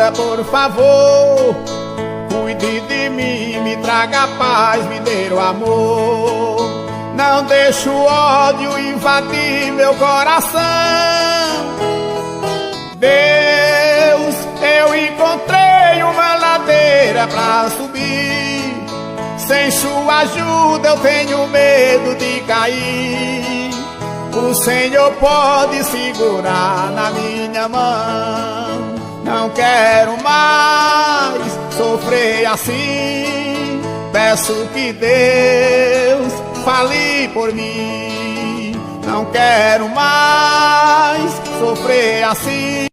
Senhora, por favor, cuide de mim, me traga paz, me dê o amor. Não deixe o ódio invadir meu coração. Deus, eu encontrei uma ladeira pra subir. Sem sua ajuda eu tenho medo de cair. O Senhor pode segurar na minha mão. Não quero mais sofrer assim. Peço que Deus fale por mim. Não quero mais sofrer assim.